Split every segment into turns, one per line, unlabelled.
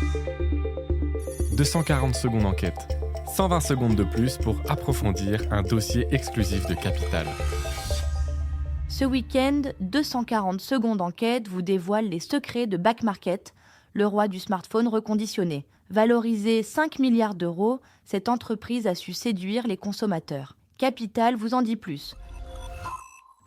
« 240 secondes enquête ». 120 secondes de plus pour approfondir un dossier exclusif de Capital.
Ce week-end, 240 secondes enquête vous dévoile les secrets de Back Market, le roi du smartphone reconditionné. Valorisée 5 milliards d'euros, cette entreprise a su séduire les consommateurs. Capital vous en dit plus.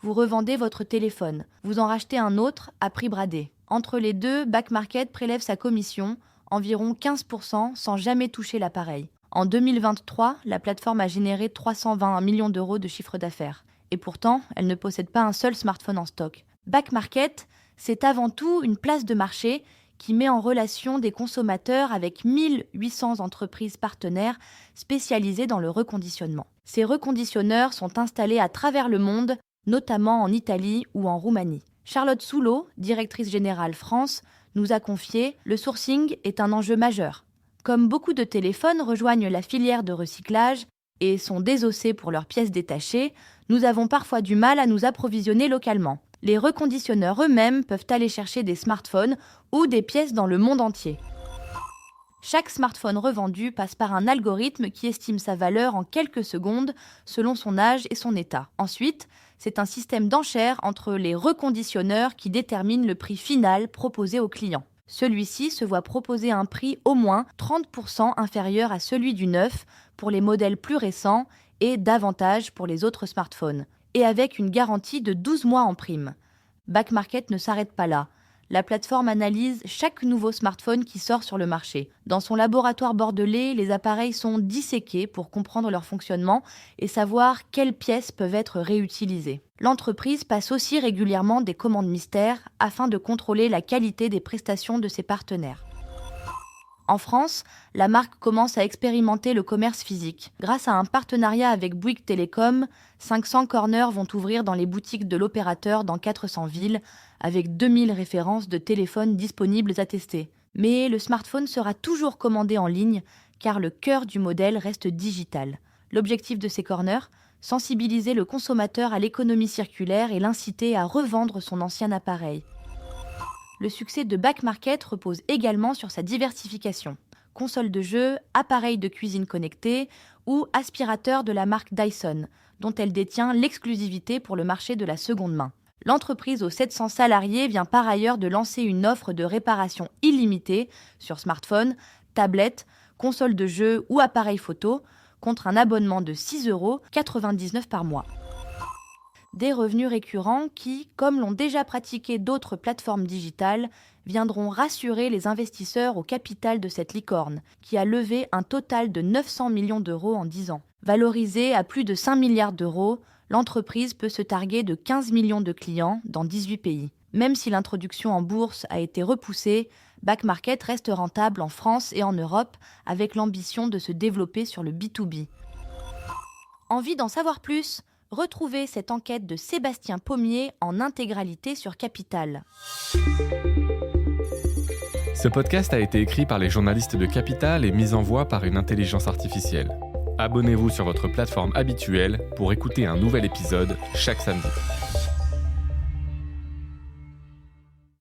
Vous revendez votre téléphone, vous en rachetez un autre à prix bradé. Entre les deux, Back Market prélève sa commission, environ 15%, sans jamais toucher l'appareil. En 2023, la plateforme a généré 321 millions d'euros de chiffre d'affaires. Et pourtant, elle ne possède pas un seul smartphone en stock. Back Market, c'est avant tout une place de marché qui met en relation des consommateurs avec 1800 entreprises partenaires spécialisées dans le reconditionnement. Ces reconditionneurs sont installés à travers le monde, notamment en Italie ou en Roumanie. Charlotte Soulot, directrice générale France, nous a confié « Le sourcing est un enjeu majeur. Comme beaucoup de téléphones rejoignent la filière de recyclage et sont désossés pour leurs pièces détachées, nous avons parfois du mal à nous approvisionner localement. Les reconditionneurs eux-mêmes peuvent aller chercher des smartphones ou des pièces dans le monde entier. Chaque smartphone revendu passe par un algorithme qui estime sa valeur en quelques secondes selon son âge et son état. Ensuite, c'est un système d'enchères entre les reconditionneurs qui détermine le prix final proposé au client. Celui-ci se voit proposer un prix au moins 30% inférieur à celui du neuf pour les modèles plus récents et davantage pour les autres smartphones, et avec une garantie de 12 mois en prime. Back Market ne s'arrête pas là. La plateforme analyse chaque nouveau smartphone qui sort sur le marché. Dans son laboratoire bordelais, les appareils sont disséqués pour comprendre leur fonctionnement et savoir quelles pièces peuvent être réutilisées. L'entreprise passe aussi régulièrement des commandes mystères afin de contrôler la qualité des prestations de ses partenaires. En France, la marque commence à expérimenter le commerce physique. Grâce à un partenariat avec Bouygues Télécom, 500 corners vont ouvrir dans les boutiques de l'opérateur dans 400 villes, avec 2000 références de téléphones disponibles à tester. Mais le smartphone sera toujours commandé en ligne, car le cœur du modèle reste digital. L'objectif de ces corners, sensibiliser le consommateur à l'économie circulaire et l'inciter à revendre son ancien appareil. Le succès de Back Market repose également sur sa diversification. Console de jeu, appareil de cuisine connecté ou aspirateur de la marque Dyson, dont elle détient l'exclusivité pour le marché de la seconde main. L'entreprise aux 700 salariés vient par ailleurs de lancer une offre de réparation illimitée sur smartphone, tablette, console de jeu ou appareil photo contre un abonnement de 6,99 € par mois. Des revenus récurrents qui, comme l'ont déjà pratiqué d'autres plateformes digitales, viendront rassurer les investisseurs au capital de cette licorne, qui a levé un total de 900 millions d'euros en 10 ans. Valorisée à plus de 5 milliards d'euros, l'entreprise peut se targuer de 15 millions de clients dans 18 pays. Même si l'introduction en bourse a été repoussée, Back Market reste rentable en France et en Europe, avec l'ambition de se développer sur le B2B. Envie d'en savoir plus ? Retrouvez cette enquête de Sébastien Pommier en intégralité sur Capital.
Ce podcast a été écrit par les journalistes de Capital et mis en voix par une intelligence artificielle. Abonnez-vous sur votre plateforme habituelle pour écouter un nouvel épisode chaque samedi.